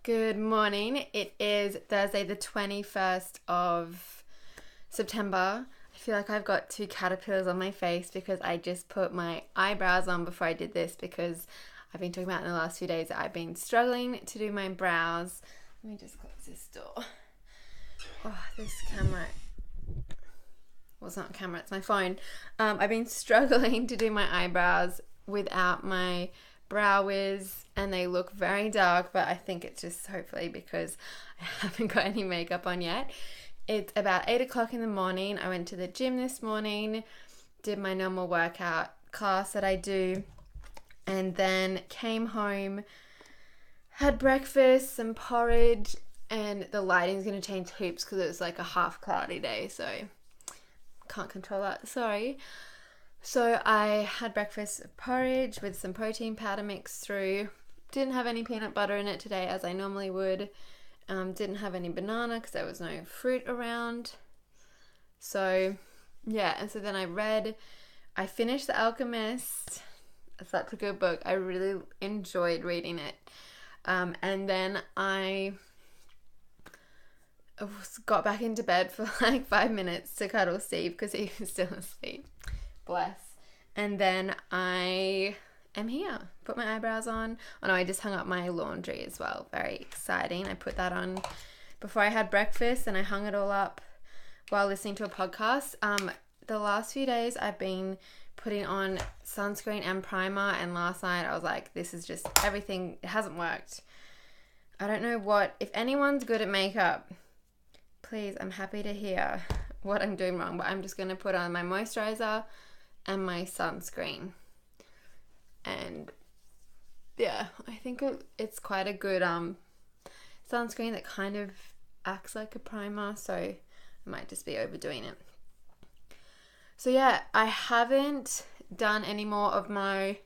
Good morning. It is Thursday the 21st of September. I feel like I've got two caterpillars on my face because I just put my eyebrows on before I did this because I've been talking about in the last few days that I've been struggling to do my brows. Let me just close this door. Oh, this camera. Well, it's not a camera, it's my phone. I've been struggling to do my eyebrows without my brow wiz, and they look very dark, but I think it's just hopefully because I haven't got any makeup on yet. It's about 8 o'clock in the morning. I went to the gym this morning, did my normal workout class that I do, and then came home, had breakfast, some porridge, and the lighting's going to change heaps because it was like a half cloudy day, so can't control that, sorry. So I had breakfast porridge with some protein powder mixed through. Didn't have any peanut butter in it today as I normally would. Didn't have any banana because there was no fruit around. So yeah, and so then I finished The Alchemist. Such a good book. I really enjoyed reading it. And then I got back into bed for like 5 minutes to cuddle Steve because he was still asleep. Bless. And then I am here. Put my eyebrows on. Oh no, I just hung up my laundry as well. Very exciting. I put that on before I had breakfast and I hung it all up while listening to a podcast. The last few days I've been putting on sunscreen and primer, and last night I was like, this is just everything. It hasn't worked. I don't know if anyone's good at makeup, please, I'm happy to hear what I'm doing wrong, but I'm just going to put on my moisturizer and my sunscreen. And yeah, I think it's quite a good sunscreen that kind of acts like a primer, so I might just be overdoing it. So yeah, I haven't done any more of my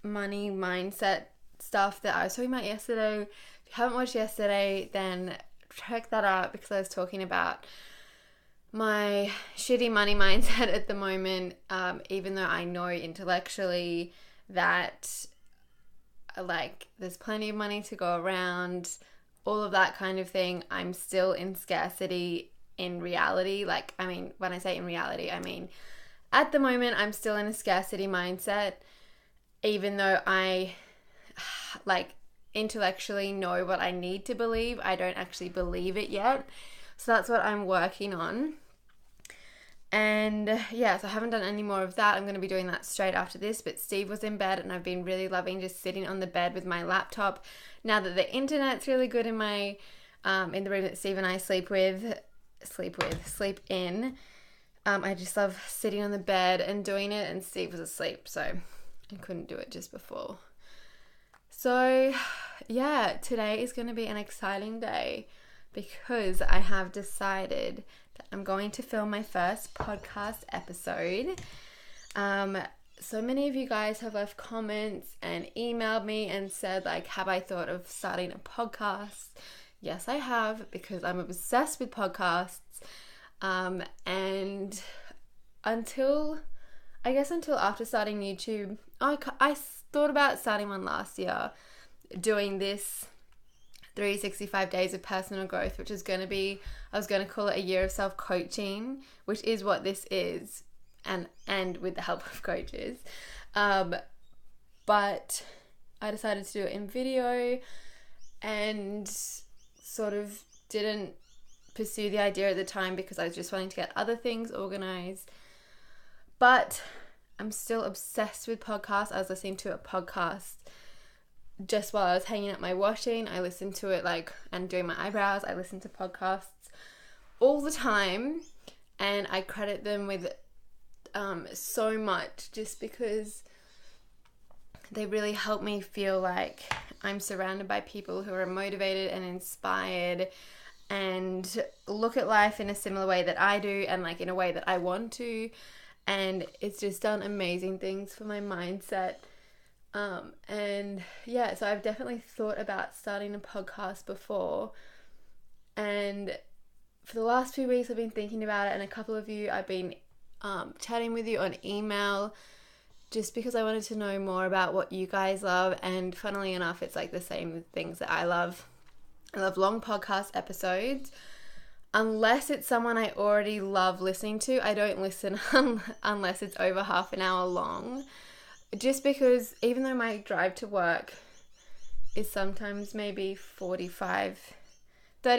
money mindset stuff that I was talking about yesterday. If you haven't watched yesterday, then check that out because I was talking about my shitty money mindset at the moment, even though I know intellectually that like there's plenty of money to go around, all of that kind of thing. I'm still in scarcity in reality. Like, I mean, when I say in reality, I mean at the moment I'm still in a scarcity mindset, even though I like intellectually know what I need to believe. I don't actually believe it yet. So that's what I'm working on. And yeah, so I haven't done any more of that. I'm going to be doing that straight after this. But Steve was in bed and I've been really loving just sitting on the bed with my laptop. Now that the internet's really good in my in the room that Steve and I sleep in. I just love sitting on the bed and doing it, and Steve was asleep, so I couldn't do it just before. So yeah, today is going to be an exciting day because I have decided that I'm going to film my first podcast episode. So many of you guys have left comments and emailed me and said, like, have I thought of starting a podcast? Yes, I have, because I'm obsessed with podcasts. And until after starting YouTube, I thought about starting one last year, doing this 365 days of personal growth, which is going to be, I was going to call it a year of self-coaching, which is what this is, and with the help of coaches. But I decided to do it in video and sort of didn't pursue the idea at the time because I was just wanting to get other things organized. But I'm still obsessed with podcasts. I was listening to a podcast just while I was hanging up my washing. I listened to it and doing my eyebrows. I listen to podcasts all the time, and I credit them with so much just because they really help me feel like I'm surrounded by people who are motivated and inspired and look at life in a similar way that I do, and in a way that I want to. And it's just done amazing things for my mindset. And yeah, so I've definitely thought about starting a podcast before, and for the last few weeks I've been thinking about it, and a couple of you I've been chatting with you on email, just because I wanted to know more about what you guys love. And funnily enough, it's like the same things that I love. I love long podcast episodes. Unless it's someone I already love listening to, I don't listen unless it's over half an hour long. Just because even though my drive to work is sometimes maybe 30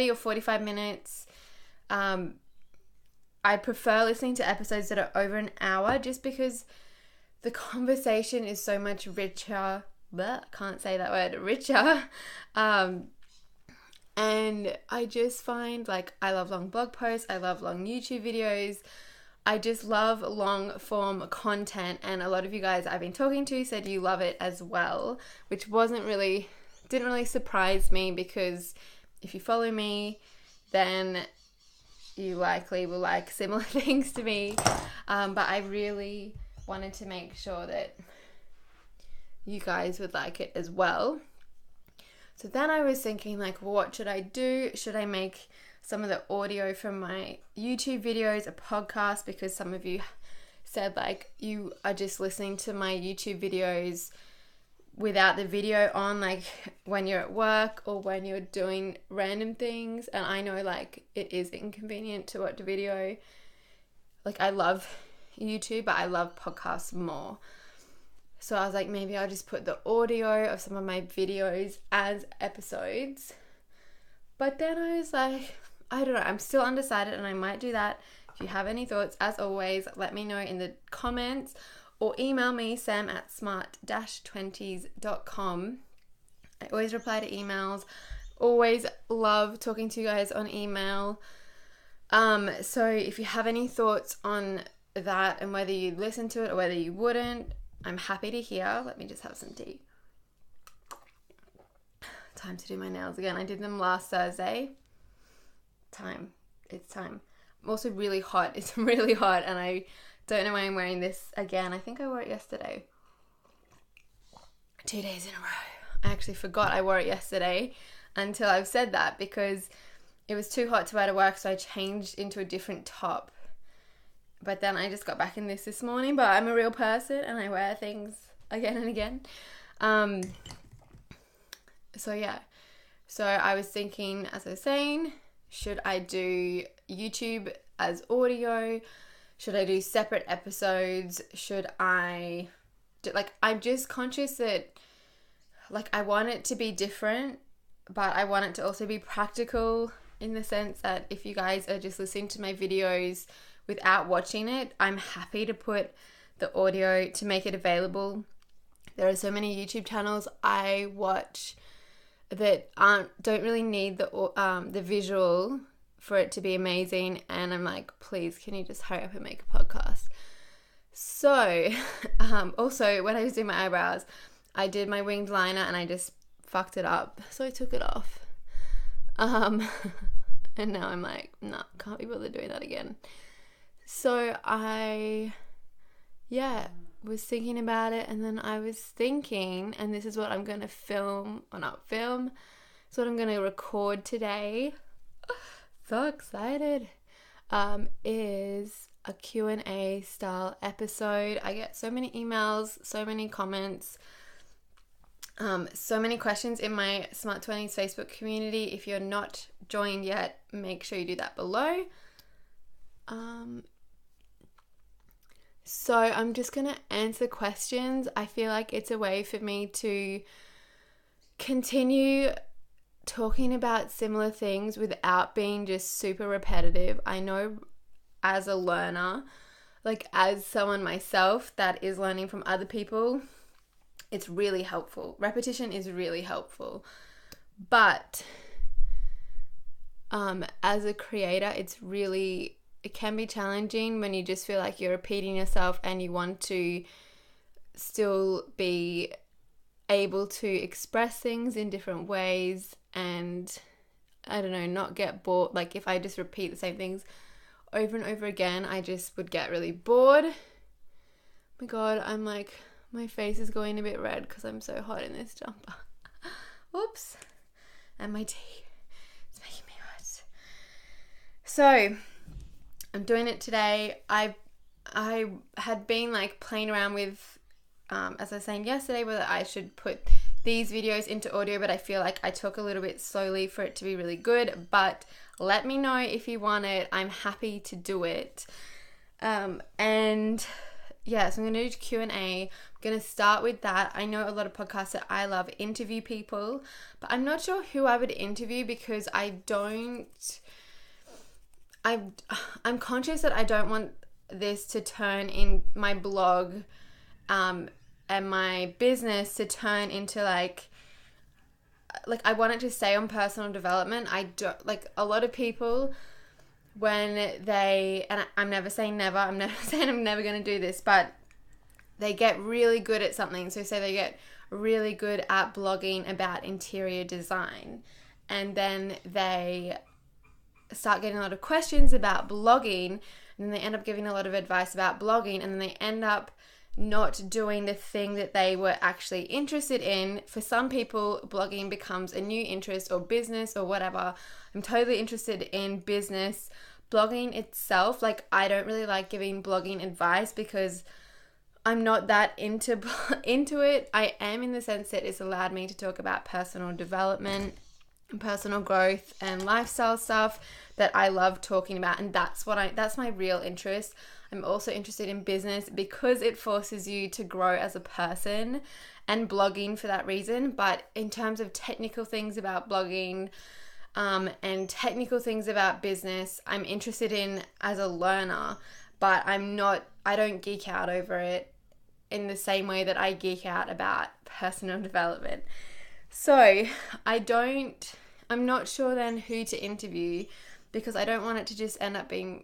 or 45 minutes, I prefer listening to episodes that are over an hour just because the conversation is so much richer. Can't say that word, richer. And I just find like I love long blog posts, I love long YouTube videos, I just love long form content, and a lot of you guys I've been talking to said you love it as well, which didn't really surprise me, because if you follow me then you likely will like similar things to me, but I really wanted to make sure that you guys would like it as well. So then I was thinking like, what should I do? Should I make some of the audio from my YouTube videos a podcast? Because some of you said like you are just listening to my YouTube videos without the video on, like when you're at work or when you're doing random things. And I know like it is inconvenient to watch a video. Like I love YouTube, but I love podcasts more. So I was like, maybe I'll just put the audio of some of my videos as episodes. But then I was like, I don't know, I'm still undecided, and I might do that. If you have any thoughts, as always, let me know in the comments or email me, sam@smart-20s.com. I always reply to emails. Always love talking to you guys on email. So if you have any thoughts on that and whether you listen to it or whether you wouldn't, I'm happy to hear. Let me just have some tea. Time to do my nails again. I did them last Thursday. It's time. I'm also really hot. It's really hot, and I don't know why I'm wearing this again. I think I wore it yesterday. 2 days in a row. I actually forgot I wore it yesterday until I've said that, because it was too hot to wear to work, so I changed into a different top. But then I just got back in this morning, but I'm a real person and I wear things again and again. So yeah. So I was thinking, as I was saying, should I do YouTube as audio? Should I do separate episodes? Should I do, like, I'm just conscious that like I want it to be different, but I want it to also be practical, in the sense that if you guys are just listening to my videos without watching it, I'm happy to put the audio to make it available. There are so many YouTube channels I watch that don't really need the visual for it to be amazing, and I'm like, please, can you just hurry up and make a podcast? So also when I was doing my eyebrows, I did my winged liner and I just fucked it up, so I took it off. And now I'm like, nah, can't be bothered doing that again. So I was thinking about it, and then I was thinking, and this is what I'm going to it's what I'm going to record today. So excited. Is a Q&A style episode. I get so many emails, so many comments, so many questions in my Smart 20s Facebook community. If you're not joined yet, make sure you do that below. So I'm just going to answer questions. I feel like it's a way for me to continue talking about similar things without being just super repetitive. I know as a learner, like as someone myself that is learning from other people, it's really helpful. Repetition is really helpful. But as a creator, it can be challenging when you just feel like you're repeating yourself and you want to still be able to express things in different ways and, I don't know, not get bored. Like if I just repeat the same things over and over again, I just would get really bored. Oh my God, I'm like, my face is going a bit red because I'm so hot in this jumper. Oops. And my tea is making me hot. So I'm doing it today. I had been like playing around with as I was saying yesterday, whether I should put these videos into audio, but I feel like I talk a little bit slowly for it to be really good. But let me know if you want it. I'm happy to do it. And yeah, so I'm going to do Q&A. I'm going to start with that. I know a lot of podcasts that I love interview people, but I'm not sure who I would interview because I'm conscious that I don't want this to turn in my blog and my business to turn into like I want it to stay on personal development. I don't like a lot of people when they, and I'm never saying never, I'm never saying I'm never going to do this, but they get really good at something. So say they get really good at blogging about interior design, and then they start getting a lot of questions about blogging, and then they end up giving a lot of advice about blogging, and then they end up not doing the thing that they were actually interested in. For some people, blogging becomes a new interest or business or whatever. I'm totally interested in business. Blogging itself, like I don't really like giving blogging advice because I'm not that into it. I am in the sense that it's allowed me to talk about personal development and personal growth and lifestyle stuff that I love talking about, and that's my real interest. I'm also interested in business because it forces you to grow as a person, and blogging for that reason. But in terms of technical things about blogging and technical things about business, I'm interested in as a learner, but I don't geek out over it in the same way that I geek out about personal development. So I'm not sure then who to interview, because I don't want it to just end up being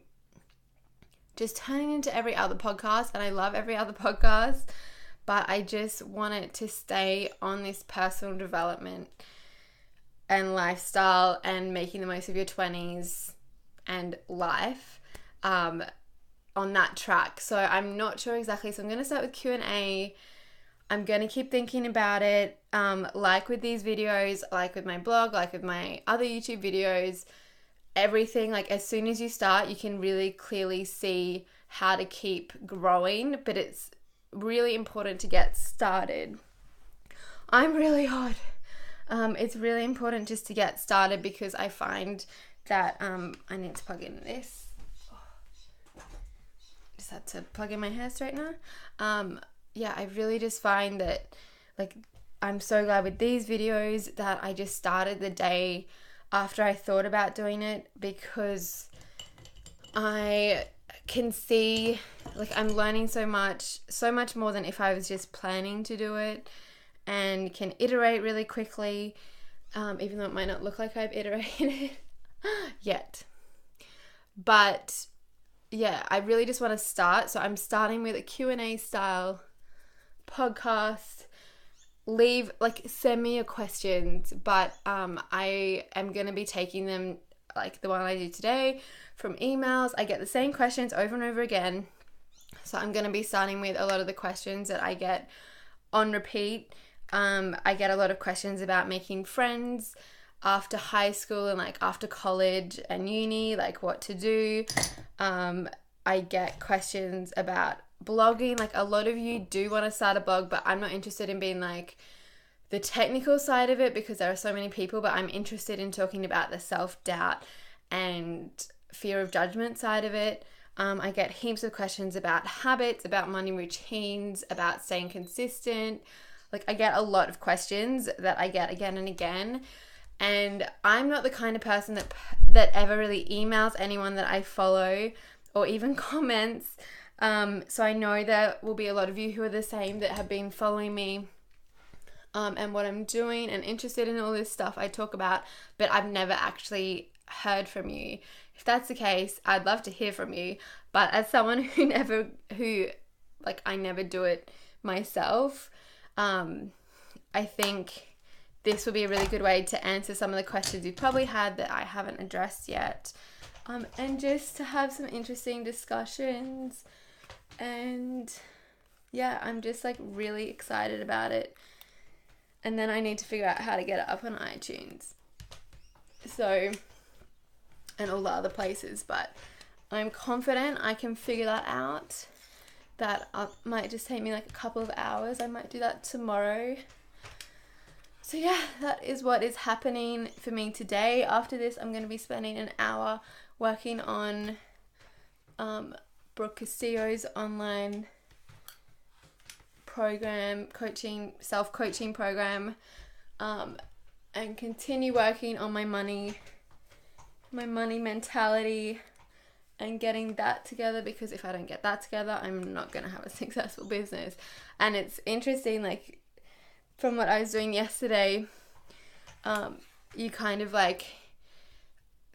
just turning into every other podcast, and I love every other podcast, but I just want it to stay on this personal development and lifestyle and making the most of your 20s and life on that track. So I'm not sure exactly. So I'm going to start with Q&A. I'm going to keep thinking about it, like with these videos, like with my blog, like with my other YouTube videos. Everything, like as soon as you start, you can really clearly see how to keep growing, but it's really important to get started. I'm really hot. It's really important just to get started, because I find that I need to plug in this. Just had to plug in my hair straightener. Yeah, I really just find that like I'm so glad with these videos that I just started the day after I thought about doing it, because I can see like I'm learning so much more than if I was just planning to do it, and can iterate really quickly, even though it might not look like I've iterated yet. But yeah, I really just want to start. So I'm starting with a Q&A style podcast. Send me your questions, but I am going to be taking them, like the one I did today, from emails. I get the same questions over and over again, so I'm going to be starting with a lot of the questions that I get on repeat. I get a lot of questions about making friends after high school and like after college and uni, like what to do. I get questions about blogging. Like a lot of you do want to start a blog, but I'm not interested in being like the technical side of it, because there are so many people, but I'm interested in talking about the self-doubt and fear of judgment side of it. I get heaps of questions about habits, about morning routines, about staying consistent. Like I get a lot of questions that I get again and again, and I'm not the kind of person that ever really emails anyone that I follow or even comments. So I know there will be a lot of you who are the same, that have been following me and what I'm doing and interested in all this stuff I talk about, but I've never actually heard from you. If that's the case, I'd love to hear from you. But as someone I never do it myself, I think this will be a really good way to answer some of the questions you probably had that I haven't addressed yet. And just to have some interesting discussions. And yeah, I'm just like really excited about it. And then I need to figure out how to get it up on iTunes. So, and all the other places, but I'm confident I can figure that out. that might just take me like a couple of hours. I might do that tomorrow. So yeah, that is what is happening for me today. After this, I'm going to be spending an hour working on Brooke Castillo's online program, self-coaching program, and continue working on my money mentality and getting that together, because if I don't get that together, I'm not going to have a successful business. And it's interesting, like, from what I was doing yesterday, you kind of like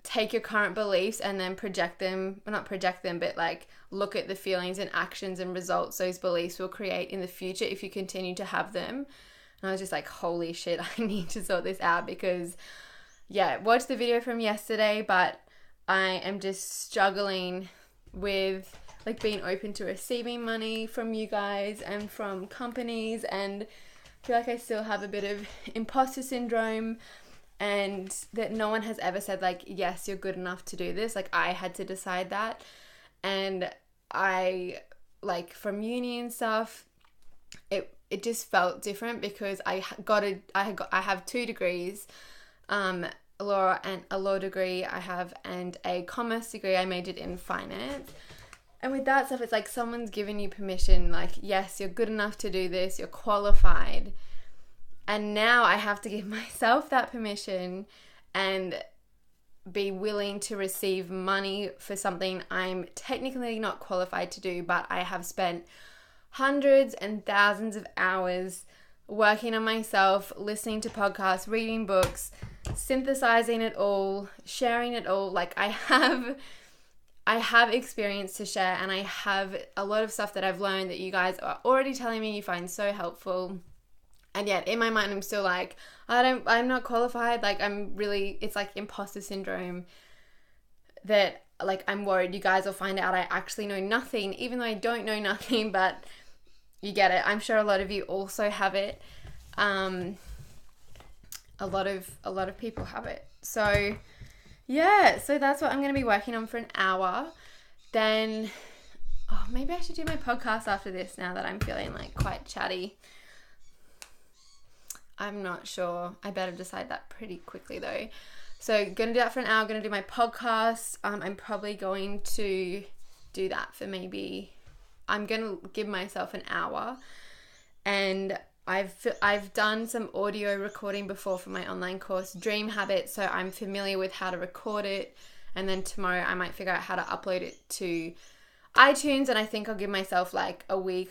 take your current beliefs and then but like look at the feelings and actions and results those beliefs will create in the future if you continue to have them. And I was just like, holy shit, I need to sort this out, because watch the video from yesterday, but I am just struggling with like being open to receiving money from you guys and from companies, and I feel like I still have a bit of imposter syndrome, and that no one has ever said like, yes, you're good enough to do this. Like, I had to decide that. And I, like, from uni and stuff, it just felt different, because I have 2 degrees, a law degree I have, and a commerce degree. I majored in finance. And with that stuff, it's like someone's given you permission, like, yes, you're good enough to do this, you're qualified. And now I have to give myself that permission and be willing to receive money for something I'm technically not qualified to do, but I have spent hundreds and thousands of hours working on myself, listening to podcasts, reading books, synthesizing it all, sharing it all. Like, I have experience to share, and I have a lot of stuff that I've learned that you guys are already telling me you find so helpful. And yet in my mind, I'm still like, I'm not qualified. Like, it's like imposter syndrome, that like, I'm worried you guys will find out I actually know nothing, even though I don't know nothing, but you get it. I'm sure a lot of you also have it. A lot of people have it. So yeah, so that's what I'm going to be working on for an hour. Then, maybe I should do my podcast after this, now that I'm feeling like quite chatty. I'm not sure. I better decide that pretty quickly though. So going to do that for an hour. Going to do my podcast. I'm probably going to do that for I'm going to give myself an hour. And I've done some audio recording before for my online course, Dream Habits, so I'm familiar with how to record it. And then tomorrow I might figure out how to upload it to iTunes, and I think I'll give myself like a week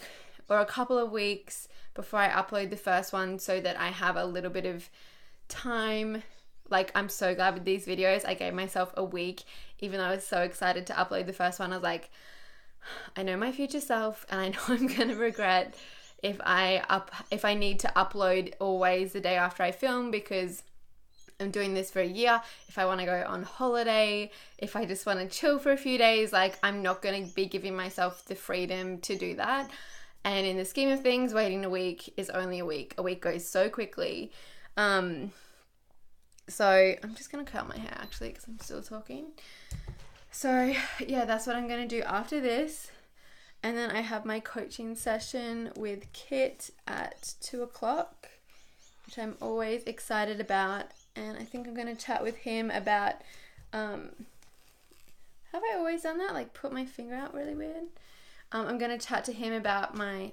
or a couple of weeks before I upload the first one, so that I have a little bit of time. Like, I'm so glad with these videos, I gave myself a week, even though I was so excited to upload the first one. I was like, I know my future self, and I know I'm going to regret if I need to upload always the day after I film, because I'm doing this for a year. If I want to go on holiday, if I just want to chill for a few days, like, I'm not going to be giving myself the freedom to do that. And in the scheme of things, waiting a week is only a week. A week goes so quickly. So I'm just going to curl my hair actually, because I'm still talking. So yeah, that's what I'm going to do after this. And then I have my coaching session with Kit at 2:00, which I'm always excited about. And I think I'm going to chat with him about, have I always done that? Like, put my finger out really weird? I'm going to chat to him about my,